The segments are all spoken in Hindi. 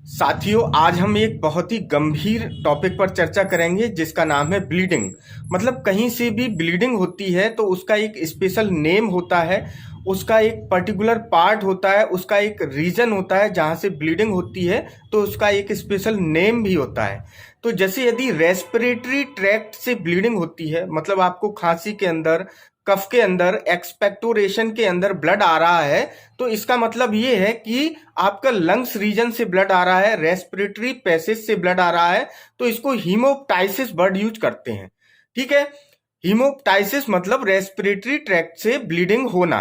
साथियों, आज हम एक बहुत ही गंभीर टॉपिक पर चर्चा करेंगे जिसका नाम है ब्लीडिंग। मतलब कहीं से भी ब्लीडिंग होती है तो उसका एक स्पेशल नेम होता है, उसका एक पर्टिकुलर पार्ट होता है, उसका एक रीजन होता है जहाँ से ब्लीडिंग होती है, तो उसका एक स्पेशल नेम भी होता है। तो जैसे यदि रेस्पिरेटरी ट्रैक्ट से ब्लीडिंग होती है, मतलब आपको खांसी के अंदर, कफ के अंदर, एक्सपेक्टोरेशन के अंदर ब्लड आ रहा है, तो इसका मतलब ये है कि आपका लंग्स रीजन से ब्लड आ रहा है, रेस्पिरेटरी पैसेज से ब्लड आ रहा है, तो इसको हीमोप्टाइसिस वर्ड यूज करते हैं। ठीक है, हीमोप्टाइसिस मतलब रेस्पिरेटरी ट्रैक्ट से ब्लीडिंग होना।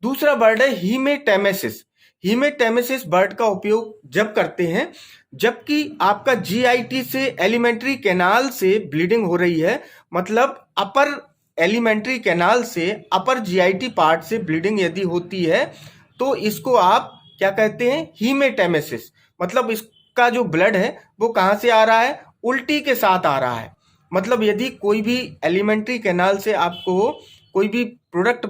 दूसरा वर्ड है हीमेटेमेसिस। हीमेटेमेसिस वर्ड का उपयोग जब करते हैं जबकि आपका जीआईटी से एलिमेंट्री कैनाल से ब्लीडिंग हो रही है, मतलब अपर एलिमेंट्री कैनाल से अपर जीआईटी पार्ट से ब्लीडिंग यदि होती है तो इसको आप क्या कहते हैं, हीमेटेमेसिस। मतलब इसका जो ब्लड है वो कहाँ से आ रहा है, उल्टी के साथ आ रहा है। मतलब यदि कोई भी एलिमेंट्री कैनाल से आपको कोई भी प्रोडक्ट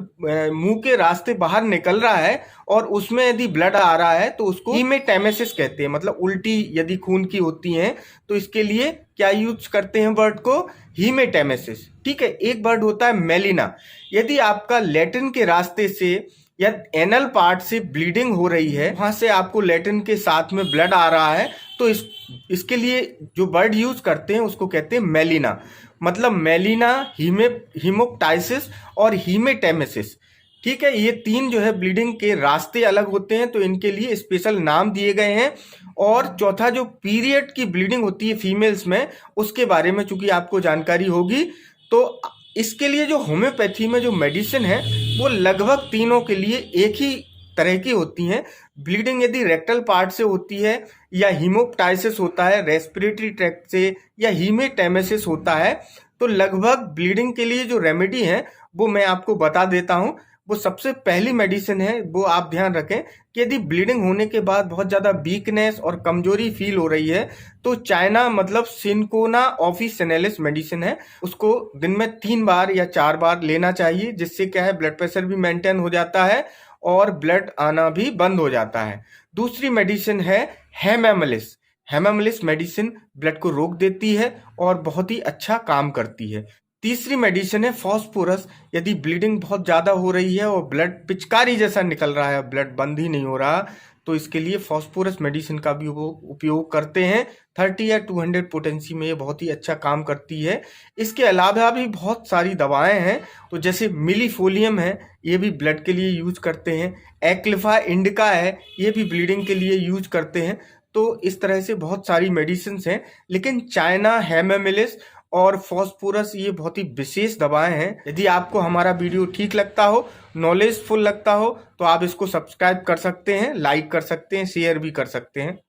मुंह के रास्ते बाहर निकल रहा है और उसमें यदि ब्लड आ रहा है तो उसको हीमेटेमेसिस कहते हैं। मतलब उल्टी यदि खून की होती है तो इसके लिए क्या यूज करते हैं वर्ड को, हीमेटेमेसिस। ठीक है, एक वर्ड होता है मेलिना। यदि आपका लैट्रिन के रास्ते से या एनल पार्ट से ब्लीडिंग हो रही है, वहां से आपको लैट्रिन के साथ में ब्लड आ रहा है, तो इसके लिए जो वर्ड यूज करते हैं उसको कहते हैं मेलिना। मतलब मेलिना, हीमोप्टाइसिस और हीमेटेमेसिस। ठीक है, ये तीन जो है ब्लीडिंग के रास्ते अलग होते हैं तो इनके लिए स्पेशल नाम दिए गए हैं। और चौथा जो पीरियड की ब्लीडिंग होती है फीमेल्स में, उसके बारे में चूंकि आपको जानकारी होगी, तो इसके लिए जो होम्योपैथी में जो मेडिसिन है वो लगभग तीनों के लिए एक ही तरह की होती हैं। ब्लीडिंग यदि रेक्टल पार्ट से होती है, या हीमोप्टाइसिस होता है रेस्पिरेटरी ट्रैक्ट से, या हीमेटेमेसिस होता है, तो लगभग ब्लीडिंग के लिए जो रेमेडी है वो मैं आपको बता देता हूँ। वो सबसे पहली मेडिसिन है, वो आप ध्यान रखें कि यदि ब्लीडिंग होने के बाद बहुत ज़्यादा वीकनेस और कमजोरी फील हो रही है तो चाइना मतलब सिंकोना ऑफिसिनेलिस मेडिसिन है, उसको दिन में 3 बार या 4 बार लेना चाहिए, जिससे क्या है ब्लड प्रेशर भी मेंटेन हो जाता है और ब्लड आना भी बंद हो जाता है। दूसरी मेडिसिन है हेमामिलिस। हेमामिलिस मेडिसिन ब्लड को रोक देती है और बहुत ही अच्छा काम करती है। तीसरी मेडिसिन है फॉस्फोरस। यदि ब्लीडिंग बहुत ज़्यादा हो रही है और ब्लड पिचकारी जैसा निकल रहा है, ब्लड बंद ही नहीं हो रहा, तो इसके लिए फॉस्फोरस मेडिसिन का भी वो उपयोग करते हैं। 30 या 200 पोटेंसी में ये बहुत ही अच्छा काम करती है। इसके अलावा भी बहुत सारी दवाएं हैं, तो जैसे मिलीफोलियम है, ये भी ब्लड के लिए यूज करते हैं। एक्लिफा इंडिका है, ये भी ब्लीडिंग के लिए यूज करते हैं। तो इस तरह से बहुत सारी मेडिसिन हैं, लेकिन चाइना हेमामिलिस और फॉस्फोरस ये बहुत ही विशेष दवाएं हैं। यदि आपको हमारा वीडियो ठीक लगता हो, नॉलेजफुल लगता हो, तो आप इसको सब्सक्राइब कर सकते हैं, लाइक कर सकते हैं, शेयर भी कर सकते हैं।